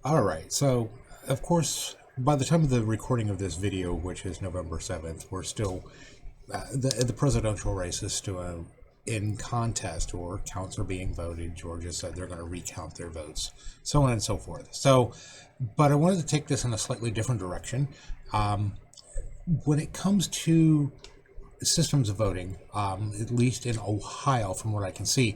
All right. So, of course, by the time of the recording of this video, which is November 7th, we're still the presidential race is still in contest, or counts are being voted. Georgia said they're going to recount their votes, so on and so forth. So, but I wanted to take this in a slightly different direction. When it comes to systems of voting, at least in Ohio, from what I can see,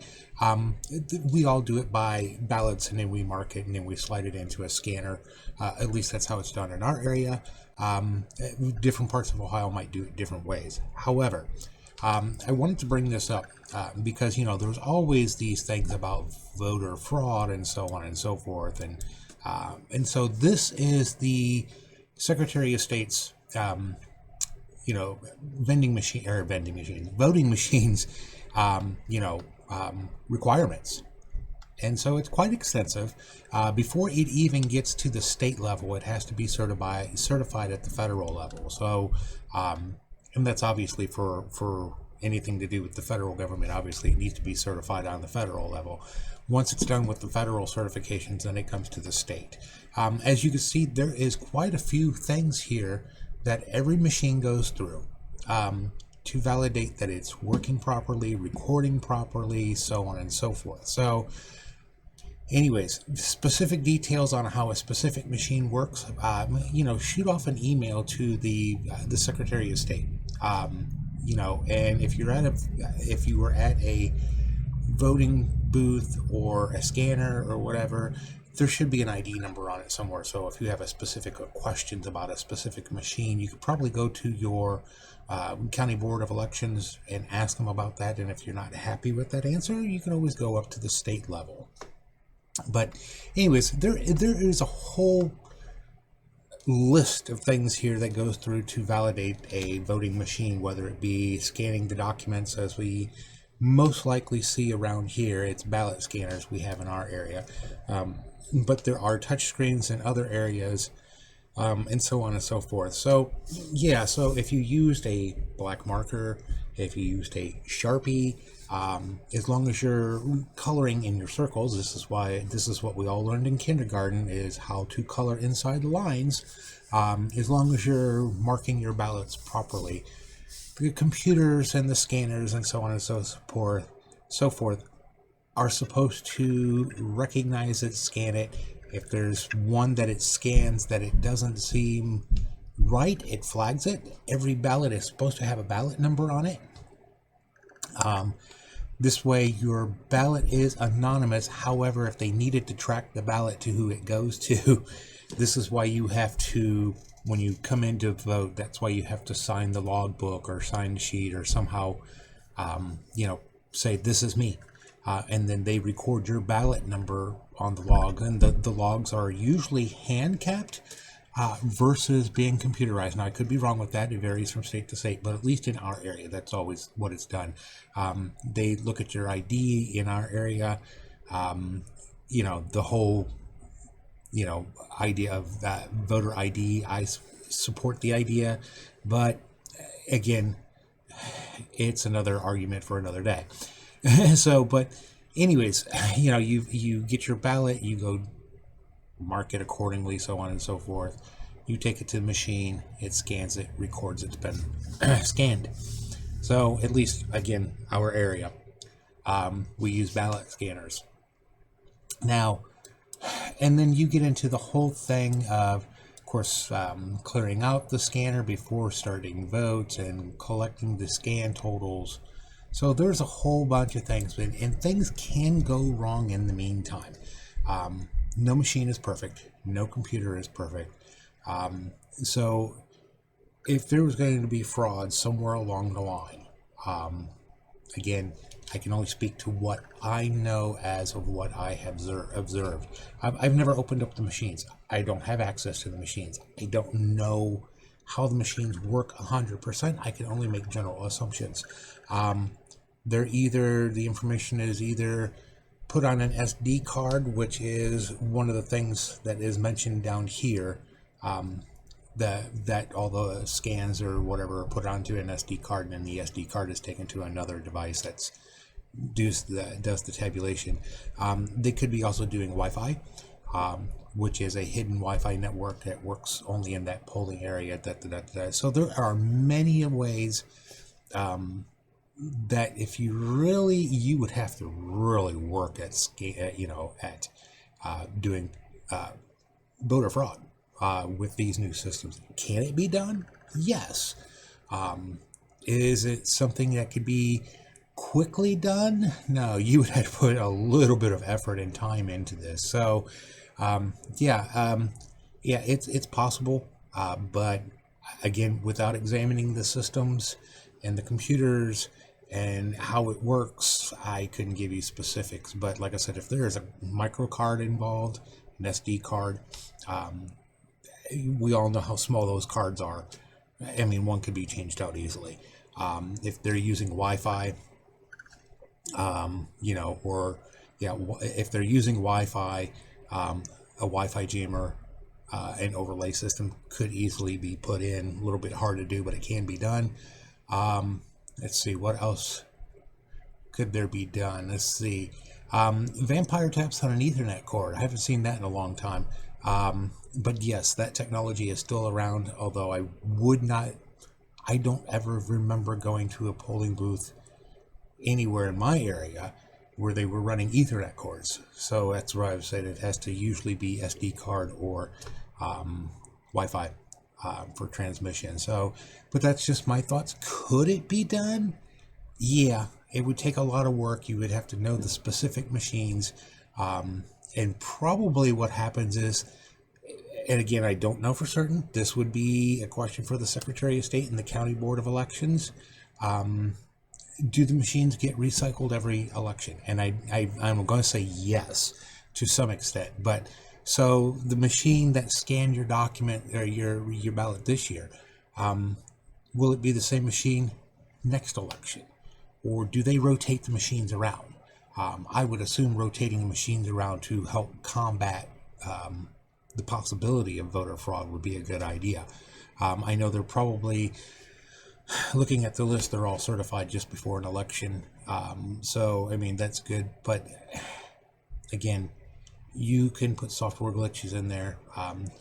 we all do it by ballots, and then we mark it, and then we slide it into a scanner. At least that's how it's done in our area. Different parts of Ohio might do it different ways. However, I wanted to bring this up because, there's always these things about voter fraud and so on and so forth. And so this is the Secretary of State's voting machines, requirements. And so it's quite extensive. Before it even gets to the state level, it has to be certified at the federal level. So, and that's obviously for anything to do with the federal government. Obviously, it needs to be certified on the federal level. Once it's done with the federal certifications, then it comes to the state. As you can see, there is quite a few things here that every machine goes through to validate that it's working properly, recording properly, so on and so forth. So anyways, specific details on how a specific machine works, shoot off an email to the Secretary of State. And if you were at a voting booth or a scanner or whatever, there should be an ID number on it somewhere. So if you have a specific questions about a specific machine, you could probably go to your county board of elections and ask them about that. And if you're not happy with that answer, you can always go up to the state level. But anyways, there is a whole list of things here that goes through to validate a voting machine, whether it be scanning the documents, as we most likely see around here. It's ballot scanners we have in our area. But there are touch screens in other areas, and so on and so forth. So yeah, so if you used a black marker, if you used a Sharpie, as long as you're coloring in your circles, this is what we all learned in kindergarten, is how to color inside the lines. As long as you're marking your ballots properly, the computers and the scanners and so on and so forth are supposed to recognize it, scan it. If there's one that it scans that it doesn't seem right, it flags it. Every ballot is supposed to have a ballot number on it. This way your ballot is anonymous. However, if they needed to track the ballot to who it goes to, this is why you have to, when you come in to vote, that's why you have to sign the logbook or sign the sheet or somehow, say, this is me. And then they record your ballot number on the log. And the logs are usually hand capped versus being computerized. Now, I could be wrong with that. It varies from state to state, but at least in our area, that's always what it's done. They look at your ID in our area. The whole, idea of that voter ID. I support the idea, but again, it's another argument for another day. So, but anyways, you get your ballot, you go mark it accordingly, so on and so forth. You take it to the machine, it scans it, records it's been scanned. So at least, again, our area, we use ballot scanners. Now, and then you get into the whole thing of course, clearing out the scanner before starting votes and collecting the scan totals. So there's a whole bunch of things, and things can go wrong in the meantime. No machine is perfect. No computer is perfect. So if there was going to be fraud somewhere along the line, again, I can only speak to what I know as of what I have observed. I've never opened up the machines. I don't have access to the machines. I don't know how the machines work 100%. I can only make general assumptions. The information is either put on an SD card, which is one of the things that is mentioned down here, that all the scans or whatever are put onto an SD card, and then the SD card is taken to another device that does the tabulation. They could be also doing Wi-Fi. which is a hidden Wi-Fi network that works only in that polling area. So there are many ways that if you would have to really work at doing voter fraud with these new systems. Can it be done? Yes. Is it something that could be quickly done? No, you would have to put a little bit of effort and time into this. So, it's possible, but again, without examining the systems and the computers and how it works, I couldn't give you specifics. But like I said, if there is a micro card involved, an SD card, we all know how small those cards are. I mean, one could be changed out easily. If they're using Wi-Fi, if they're using Wi-Fi, a Wi-Fi jammer, an overlay system could easily be put in. A little bit hard to do, but it can be done. Let's see, what else could there be done? Let's see. Vampire taps on an Ethernet cord. I haven't seen that in a long time. But yes, that technology is still around, although I don't ever remember going to a polling booth anywhere in my area where they were running Ethernet cords. So that's why I've said it has to usually be SD card or Wi-Fi for transmission. So, but that's just my thoughts. Could it be done? Yeah, it would take a lot of work. You would have to know the specific machines. And probably what happens is, and again, I don't know for certain, this would be a question for the Secretary of State and the County Board of Elections. Do the machines get recycled every election? And I'm going to say yes to some extent. But so the machine that scanned your document or your ballot this year, will it be the same machine next election? Or do they rotate the machines around? I would assume rotating the machines around to help combat the possibility of voter fraud would be a good idea. I know they're probably, looking at the list, they're all certified just before an election. So, I mean, that's good. But again, you can put software glitches in there.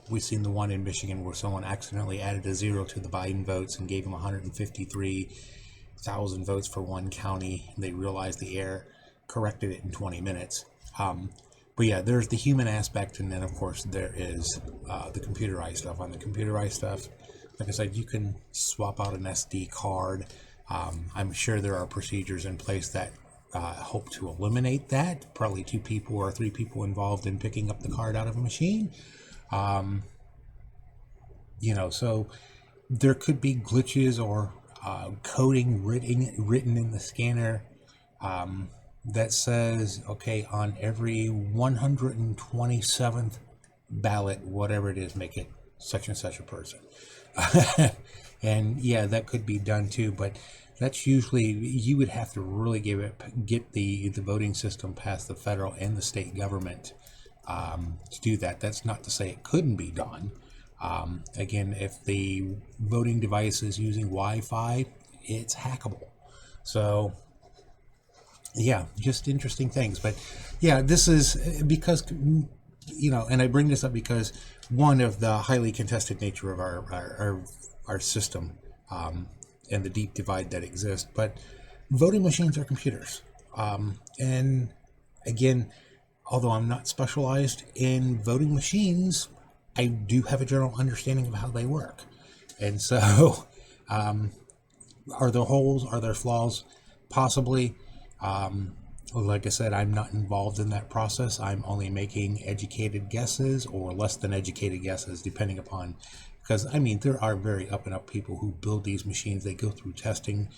We've seen the one in Michigan where someone accidentally added a 0 to the Biden votes and gave them 153,000 votes for one county. They realized the error, corrected it in 20 minutes. But yeah, there's the human aspect, and then of course there is the computerized stuff. On the computerized stuff, like I said, you can swap out an SD card. I'm sure there are procedures in place that hope to eliminate that. Probably 2 people or 3 people involved in picking up the card out of a machine. So there could be glitches or coding written in the scanner that says, okay, on every 127th ballot, whatever it is, make it such and such a person. And yeah, that could be done too, but that's usually, you would have to really get the voting system past the federal and the state government to do that. That's not to say it couldn't be done. Again, if the voting device is using Wi-Fi, it's hackable. So yeah, just interesting things. But yeah, this is because, and I bring this up because one of the highly contested nature of our system and the deep divide that exists. But voting machines are computers. And again, although I'm not specialized in voting machines, I do have a general understanding of how they work. And so are there holes? Are there flaws? Possibly. Like I said, I'm not involved in that process. I'm only making educated guesses or less than educated guesses, depending upon, because I mean, there are very up and up people who build these machines. They go through testing,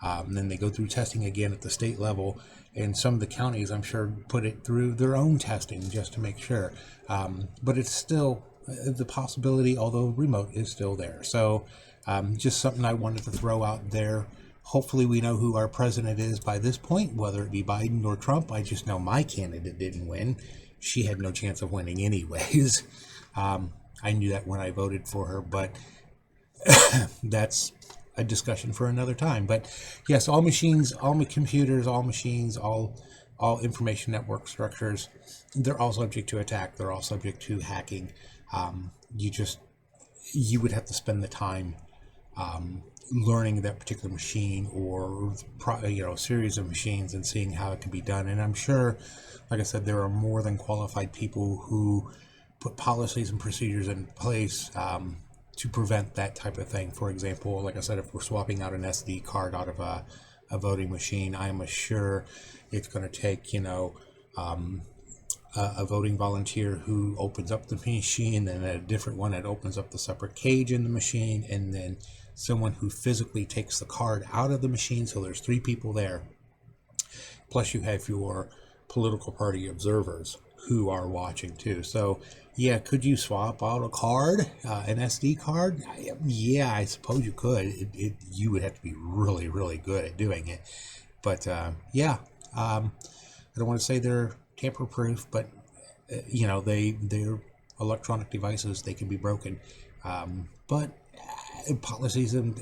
and then they go through testing again at the state level. And some of the counties, I'm sure, put it through their own testing just to make sure. But it's still, the possibility, although remote, is still there. So just something I wanted to throw out there. Hopefully we know who our president is by this point, whether it be Biden or Trump. I just know my candidate didn't win. She had no chance of winning anyways. I knew that when I voted for her, but that's a discussion for another time. But yes, all machines, all computers, all machines, all all information network structures, they're all subject to attack. They're all subject to hacking. You would have to spend the time learning that particular machine or series of machines and seeing how it can be done. And I'm sure, like I said, there are more than qualified people who put policies and procedures in place to prevent that type of thing. For example, like I said, if we're swapping out an SD card out of a voting machine, I'm sure it's going to take a voting volunteer who opens up the machine, and a different one that opens up the separate cage in the machine, and then someone who physically takes the card out of the machine. So there's 3 people there. Plus you have your political party observers who are watching too. So yeah, could you swap out a card, an SD card? Yeah, I suppose you could. You would have to be really, really good at doing it. But I don't want to say they're tamper-proof, but they're electronic devices. They can be broken. But policies and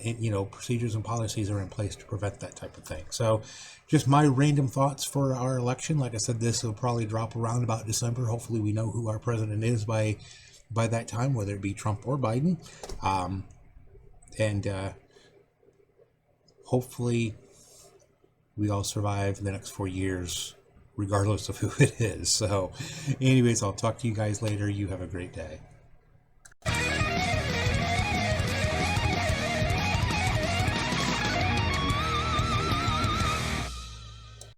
procedures and policies are in place to prevent that type of thing. So just my random thoughts for our election. Like I said, this will probably drop around about December. Hopefully we know who our president is by that time, whether it be Trump or Biden. And hopefully we all survive the next 4 years, regardless of who it is. So anyways, I'll talk to you guys later. You have a great day.